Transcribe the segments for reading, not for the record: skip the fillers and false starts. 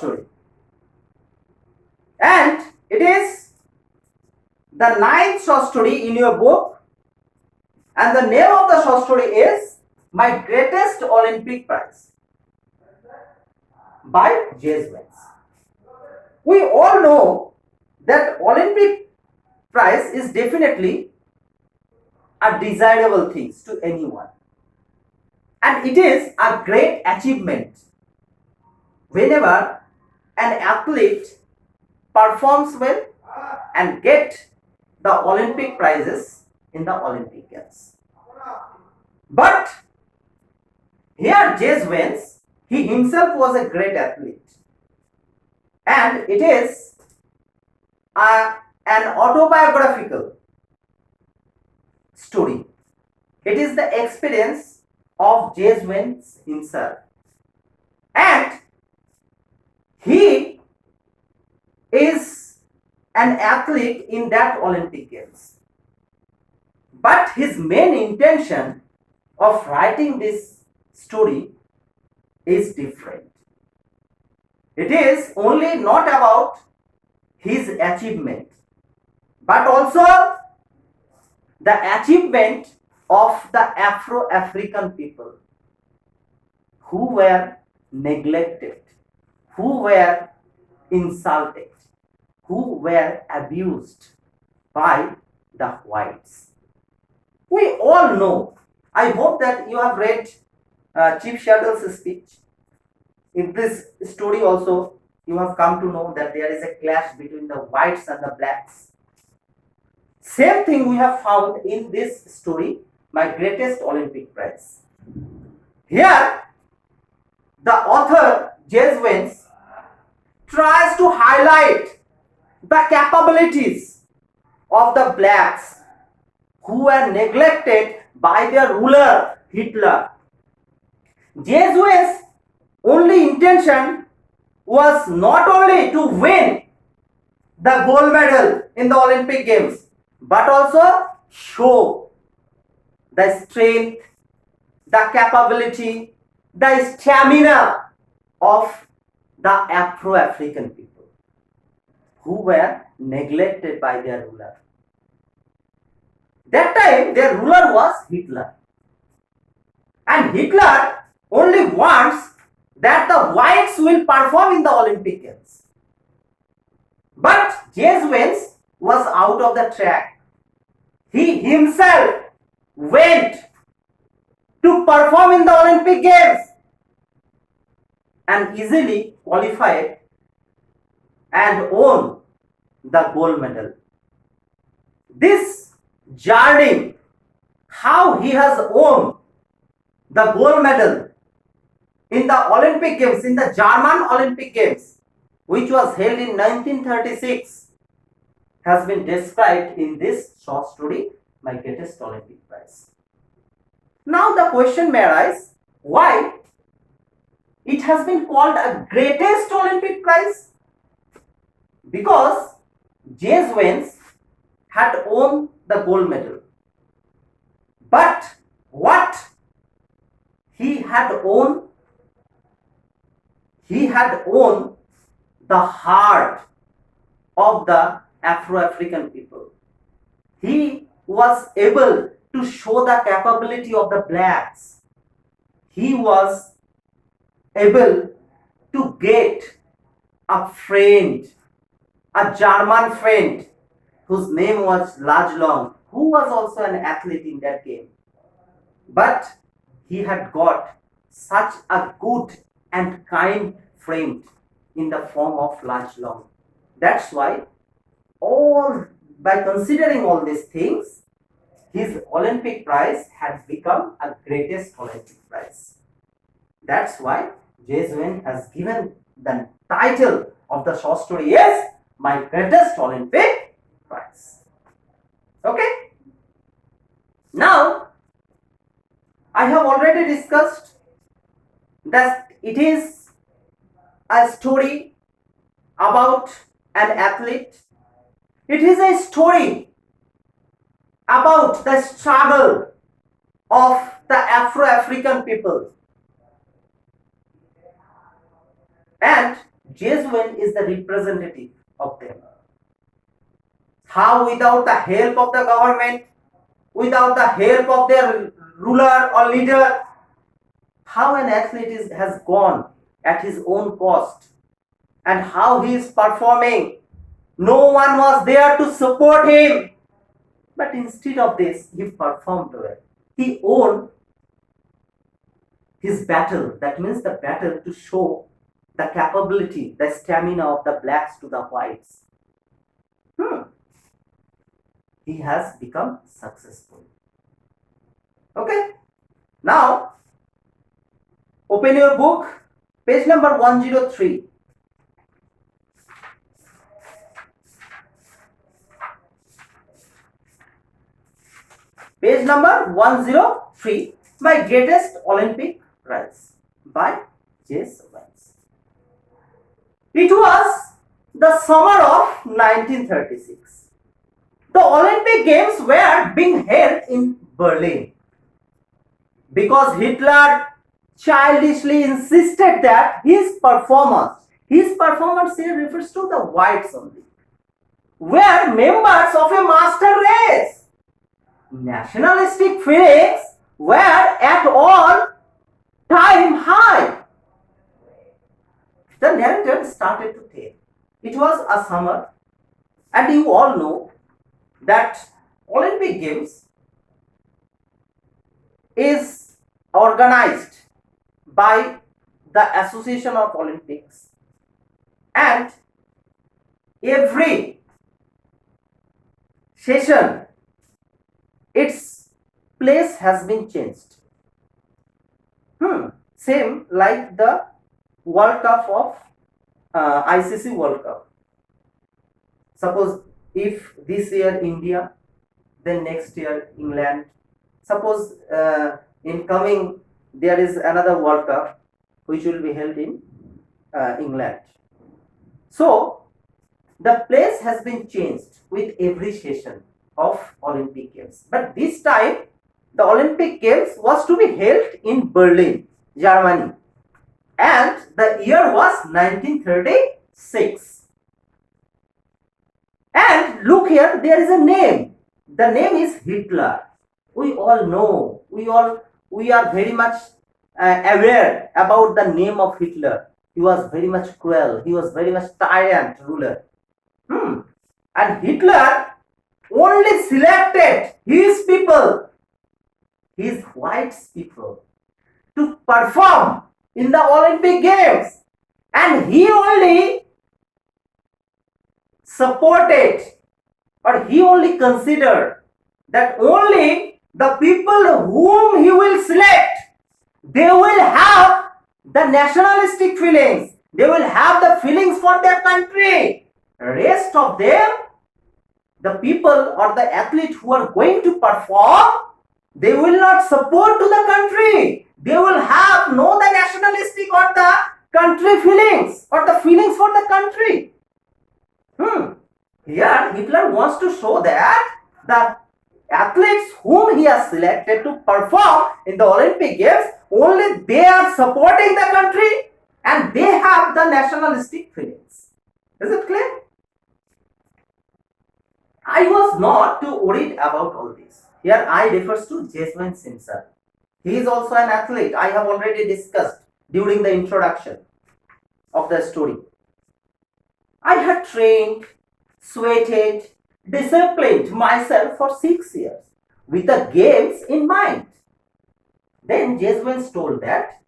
story, and it is the ninth short story in your book, and the name of the short story is My Greatest Olympic Prize by J.S. Vance. We all know that Olympic prize is definitely a desirable thing to anyone, and it is a great achievement whenever an athlete performs well and get the Olympic prizes in the Olympic Games. But here J.S. Vance, he himself was a great athlete, and it is an autobiographical story. It is the experience of J.S. Vance himself, and he is an athlete in that Olympic Games. But his main intention of writing this story is different. It is only not about his achievement, but also the achievement of the Afro-African people who were neglected, who were insulted, who were abused by the whites. We all know, I hope that you have read Chief Shuttle's speech. In this story also, you have come to know that there is a clash between the whites and the blacks. Same thing we have found in this story, My Greatest Olympic Prize. Here, the author, J.S. Vance, tries to highlight the capabilities of the blacks who were neglected by their ruler, Hitler. J.S. Vance's only intention was not only to win the gold medal in the Olympic Games, but also show the strength, the capability, the stamina of the Afro-African people who were neglected by their ruler. That time their ruler was Hitler, and Hitler only wants that the whites will perform in the Olympic Games. But J.S. Vance was out of the track. He himself went to perform in the Olympic Games and easily qualified and won the gold medal. This journey, how he has won the gold medal in the Olympic Games, in the German Olympic Games, which was held in 1936, has been described in this short story, My Greatest Olympic Prize. Now the question may arise, why it has been called a Greatest Olympic Prize? Because J.S. Vance had won the gold medal. But what he had won? He had won the heart of the Afro-African people. He was able to show the capability of the blacks. He was able to get a friend, a German friend whose name was Lajlong, who was also an athlete in that game. But he had got such a good and kind friend in the form of Lajlong. That's why by considering all these things, his Olympic prize had become a Greatest Olympic Prize. That's why J.S. Vance has given the title of the short story is My Greatest Olympic Prize. Okay? Now, I have already discussed that it is a story about an athlete. It is a story about the struggle of the Afro-African people. And Jesuin is the representative of them. How without the help of the government, without the help of their ruler or leader, how an athlete has gone at his own cost and how he is performing. No one was there to support him. But instead of this, he performed well. He won his battle. That means the battle to show the capability, the stamina of the blacks to the whites. He has become successful. Okay. Now, open your book, page number 103. Page number 103, My Greatest Olympic Prize by J. Vance. It was the summer of 1936. The Olympic Games were being held in Berlin because Hitler childishly insisted that his performance here refers to the whites only, were members of a master race. Nationalistic feelings were at all time high. The narrator started to tell. It was a summer, and you all know that Olympic Games is organized by the Association of Olympics, and every session its place has been changed. Same like the World Cup of ICC World Cup. Suppose if this year India, then next year England. Suppose in coming there is another World Cup which will be held in England. So the place has been changed with every session of Olympic Games. But this time the Olympic Games was to be held in Berlin, Germany. And the year was 1936. And look here, there is a name. The name is Hitler. We all know, we are very much aware about the name of Hitler. He was very much cruel. He was very much tyrant ruler. And Hitler only selected his people, his white people, to perform in the Olympic Games, and he only supported, or he only considered that only the people whom he will select, they will have the nationalistic feelings, they will have the feelings for their country. Rest of them, the people or the athlete who are going to perform, they will not support to the country. They will have no the nationalistic or the country feelings or the feelings for the country. Here Hitler wants to show that the athletes whom he has selected to perform in the Olympic Games, only they are supporting the country and they have the nationalistic feelings. Is it clear? I was not too worried about all this. Here I refers to Jasmine Simpson. He is also an athlete. I have already discussed during the introduction of the story. I had trained, sweated, disciplined myself for 6 years with the games in mind. Then Jasmine told that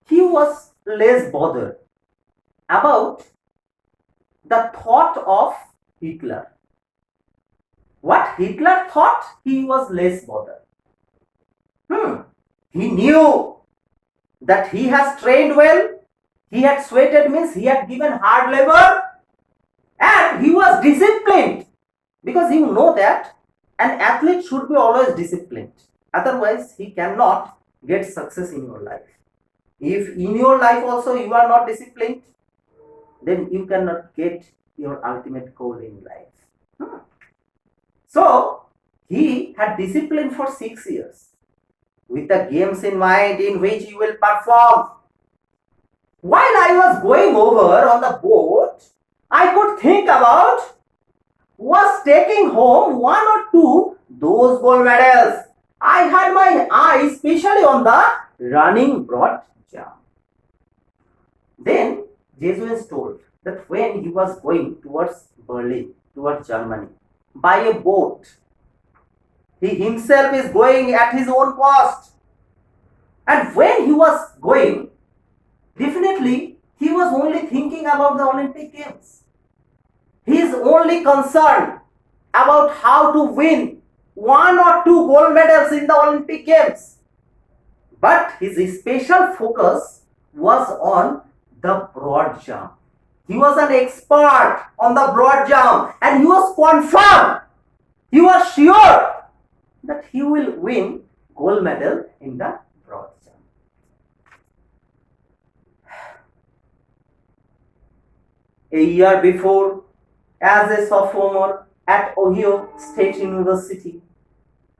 he was less bothered about the thought of Hitler. What Hitler thought, he was less bothered. He knew that he has trained well, he had sweated, means he had given hard labor, and he was disciplined, because you know that an athlete should be always disciplined, otherwise he cannot get success in your life. If in your life also you are not disciplined, then you cannot get your ultimate goal in life. So he had discipline for 6 years with the games in mind in which he will perform. While I was going over on the boat, I could think about was taking home one or two those gold medals. I had my eye especially on the running broad jump. Then Jesuits told that when he was going towards Berlin, towards Germany, by a boat, he himself is going at his own cost. And when he was going, definitely he was only thinking about the Olympic Games. He is only concerned about how to win one or two gold medals in the Olympic Games. But his special focus was on the broad jump. He was an expert on the broad jump and he was confirmed. He was sure that he will win gold medal in the broad jump. A year before, as a sophomore at Ohio State University,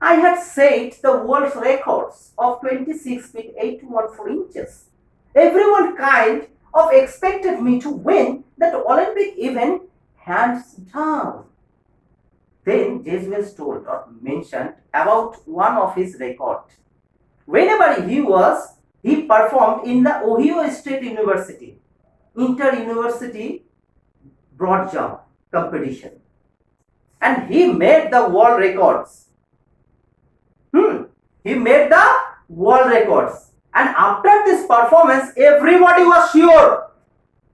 I had set the world's records of 26 feet 8 to 1 4 inches. Everyone kind of expected me to win that Olympic event hands down. Then Jesuits told or mentioned about one of his records. Whenever he performed in the Ohio State University, inter-university broad jump competition. And he made the world records. He made the world records. And after this performance, everybody was sure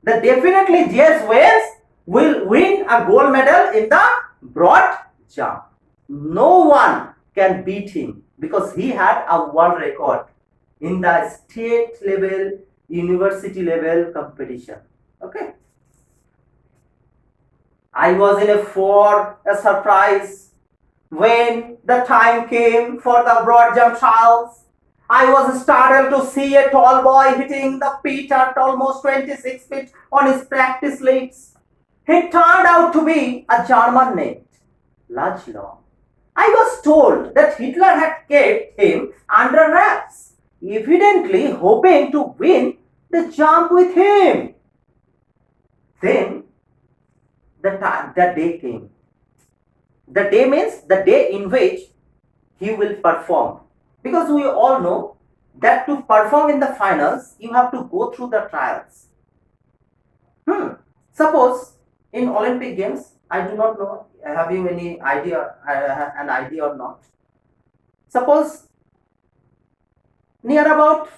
that definitely James Wales will win a gold medal in the broad jump. No one can beat him because he had a world record in the state level, university level competition. Okay. I was in for a surprise when the time came for the broad jump trials. I was startled to see a tall boy hitting the pit at almost 26 feet on his practice legs. He turned out to be a German named Lachlan. I was told that Hitler had kept him under wraps, evidently hoping to win the jump with him. Then the day came. The day means the day in which he will perform. Because we all know that to perform in the finals, you have to go through the trials. Suppose in Olympic Games, I do not know, have you any idea, an idea or not? Suppose near about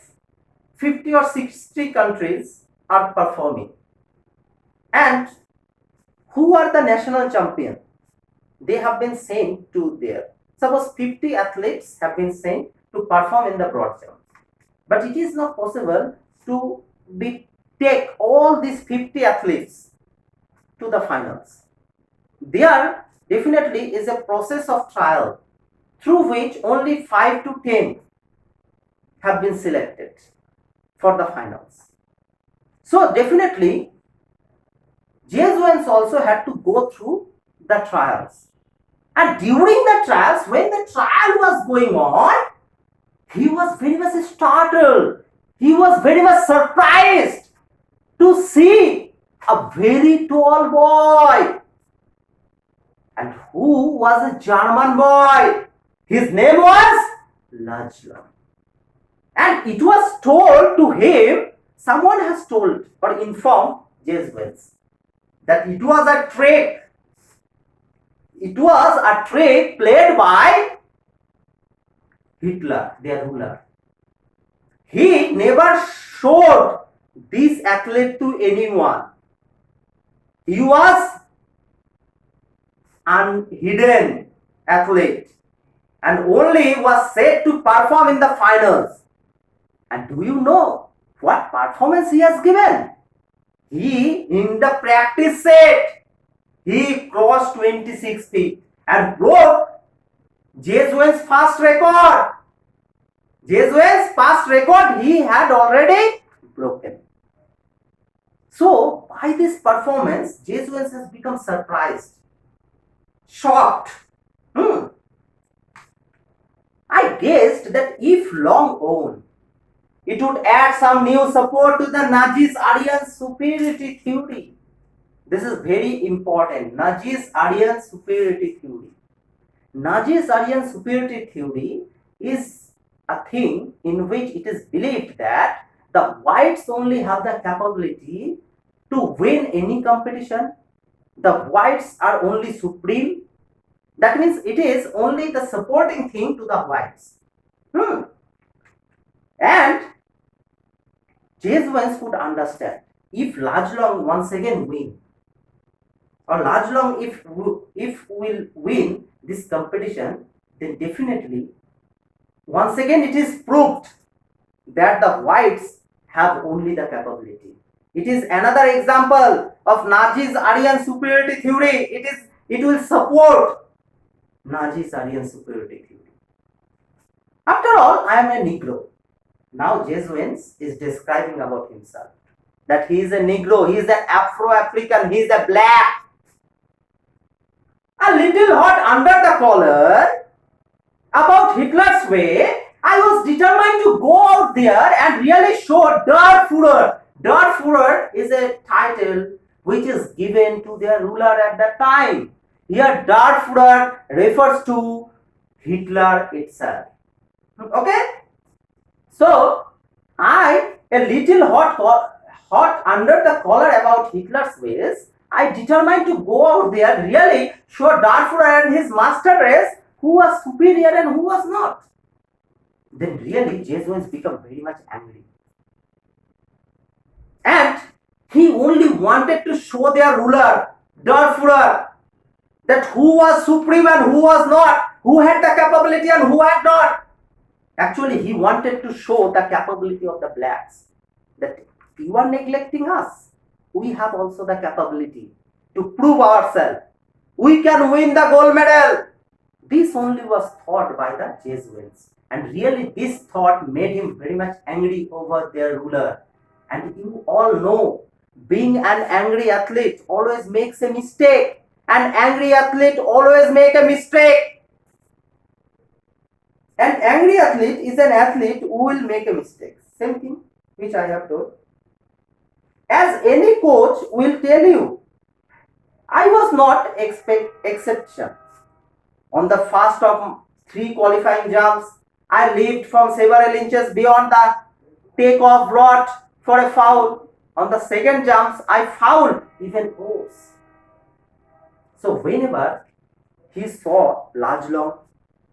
50 or 60 countries are performing. And who are the national champion? They have been sent to there. Suppose 50 athletes have been sent to perform in the broad jump. But it is not possible to take all these 50 athletes to the finals. There definitely is a process of trial through which only 5 to 10 have been selected for the finals. So definitely Jesuits also had to go through the trials. And during the trials, when the trial was going on, he was very much startled. He was very much surprised to see a very tall boy. And who was a German boy? His name was Lachlan. And it was told to him, someone has told or informed Jesuits that it was a trick. It was a trick played by Hitler, their ruler. He never showed this athlete to anyone. He was an hidden athlete and only was said to perform in the finals. And do you know what performance he has given? He, in the practice set, he crossed 26 feet and broke Jesuits' past record. Jesuits' past record he had already broken. So, by this performance, Jesuits has become surprised, shocked. I guessed that if long on, It would add some new support to the Nazi's Aryan superiority theory. This is very important. Nazi's Aryan superiority theory. Nazi's Aryan superiority theory is a thing in which it is believed that the whites only have the capability to win any competition. The whites are only supreme. That means it is only the supporting thing to the whites. And Jesuits could understand if Lajlong once again win, or Lajlong if will win this competition, then definitely once again it is proved that the whites have only the capability. It is another example of Nazi's Aryan superiority theory. It will support Nazi's Aryan superiority theory. After all, I am a Negro. Now Jesuits is describing about himself that he is a Negro, he is an Afro-African, he is a black. A little hot under the collar about Hitler's way, I was determined to go out there and really show Der Führer. Der Führer is a title which is given to their ruler at that time. Here Der Führer refers to Hitler itself. Okay? So, I, a little hot under the collar about Hitler's ways, I determined to go out there, really show Der Führer and his master race who was superior and who was not. Then really Jesuits become very much angry. And he only wanted to show their ruler, Der Führer, that who was supreme and who was not, who had the capability and who had not. Actually, he wanted to show the capability of the blacks, that you are neglecting us. We have also the capability to prove ourselves. We can win the gold medal. This only was thought by the Jesuits. And really this thought made him very much angry over their ruler. And you all know, being an angry athlete always makes a mistake. An angry athlete always makes a mistake. An angry athlete is an athlete who will make a mistake. Same thing which I have told. As any coach will tell you, I was not exception. On the first of 3 qualifying jumps, I leaped from several inches beyond the takeoff rod for a foul. On the second jumps, I fouled even worse. So whenever he saw Lajlong,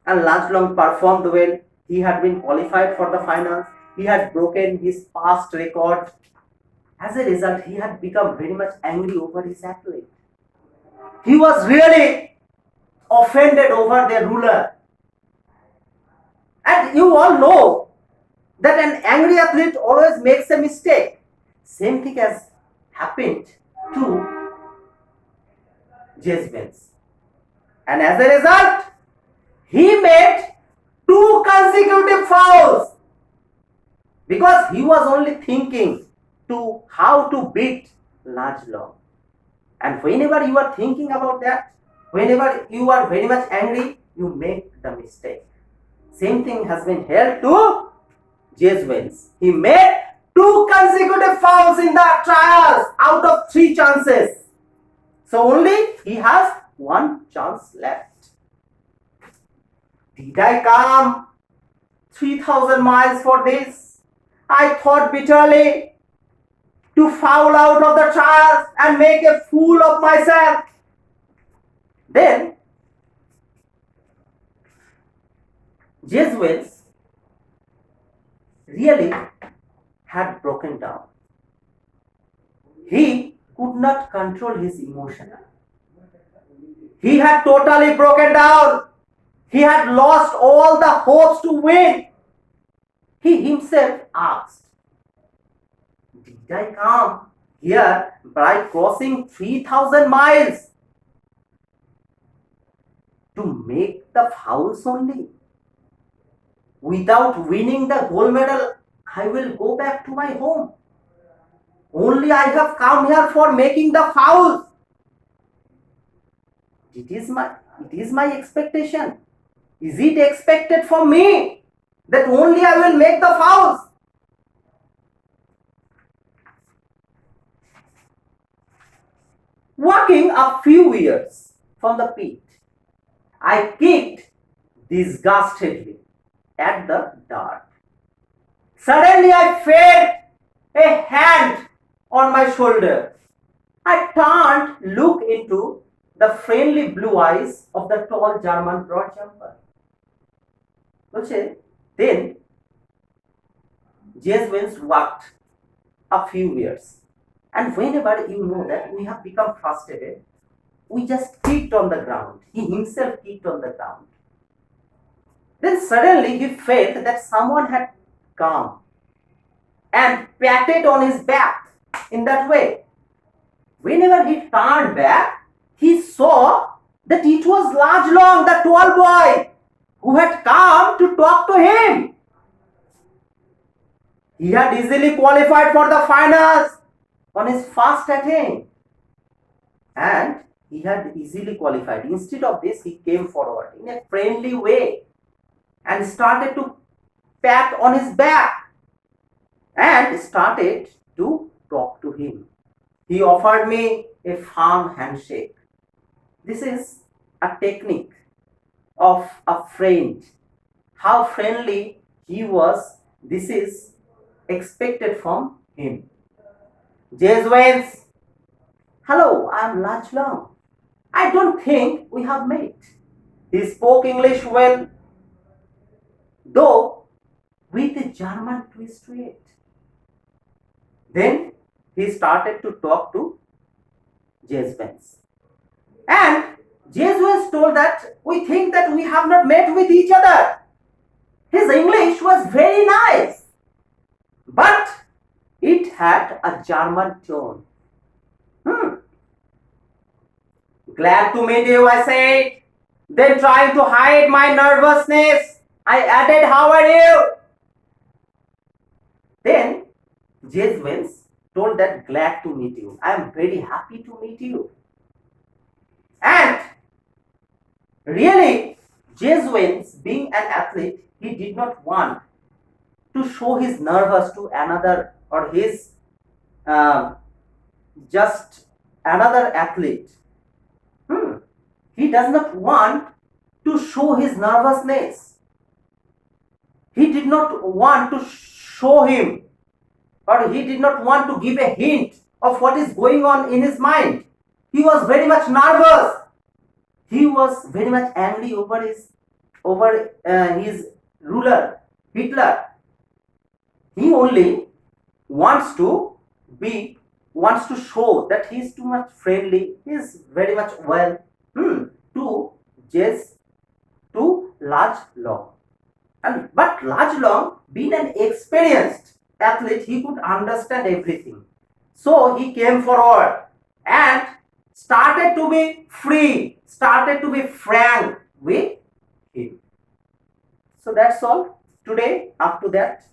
and Lajlong performed well, he had been qualified for the finals, he had broken his past record. As a result, he had become very much angry over his athlete. He was really offended over their ruler. And you all know that an angry athlete always makes a mistake. Same thing has happened to Jesuits. And as a result, he made 2 consecutive fouls because he was only thinking to how to beat Lajlong. And whenever you are thinking about that, whenever you are very much angry, you make the mistake. Same thing has been held to Jesuits. He made 2 consecutive fouls in the trials out of 3 chances. So only he has 1 chance left. Did I come 3,000 miles for this? I thought bitterly to foul out of the trials and make a fool of myself. Then Jesuits really had broken down. He could not control his emotion. He had totally broken down. He had lost all the hopes to win. He himself asked, did I come here by crossing 3,000 miles to make the fouls only? Without winning the gold medal, I will go back to my home. Only I have come here for making the fouls. It is my expectation. Is it expected from me that only I will make the fouls? Walking a few years from the pit, I kicked disgustedly at the dirt. Suddenly I felt a hand on my shoulder. I turned, looked into the friendly blue eyes of the tall German broad jumper. Then Jeswins walked a few years. And whenever you know that we have become frustrated, we just kicked on the ground. He himself kicked on the ground. Then suddenly he felt that someone had come and patted on his back in that way. Whenever he turned back, he saw that it was Large Long, the tall boy, who had come to talk to him. He had easily qualified for the finals on his first attempt. And he had easily qualified. Instead of this, he came forward in a friendly way and started to pat on his back and started to talk to him. He offered me a firm handshake. This is a technique of a friend. How friendly he was, this is expected from him. Jeswins, hello, I am Large Long. I don't think we have met. He spoke English well, though with a German twist to it. Then he started to talk to Jeswins. And Jeswins told that we think that we have not met with each other. His English was very nice, but it had a German tone. Glad to meet you, I said. Then, trying to hide my nervousness, I added, how are you? Then Jeswins told that, glad to meet you. I am very happy to meet you. And really, Jeswins, being an athlete, he did not want to show his nervous to another or his just another athlete. He does not want to show his nervousness. He did not want to show him, or he did not want to give a hint of what is going on in his mind. He was very much nervous. He was very much angry over his ruler, Hitler. He only wants to show that he is too much friendly. He is very much well to Large Long. But Large Long, being an experienced athlete, he could understand everything. So he came forward and started to be free, started to be frank with him. So that's all today. Up to that,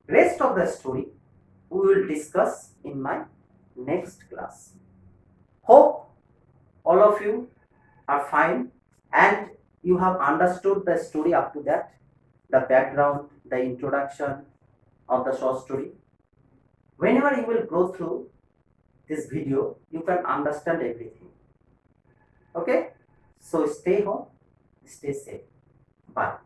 rest of the story we will discuss in my next class. Hope all of you are fine and you have understood the story up to that, the background, the introduction of the short story. Whenever you will go through this video, you can understand everything. Okay? So stay home, stay safe. Bye.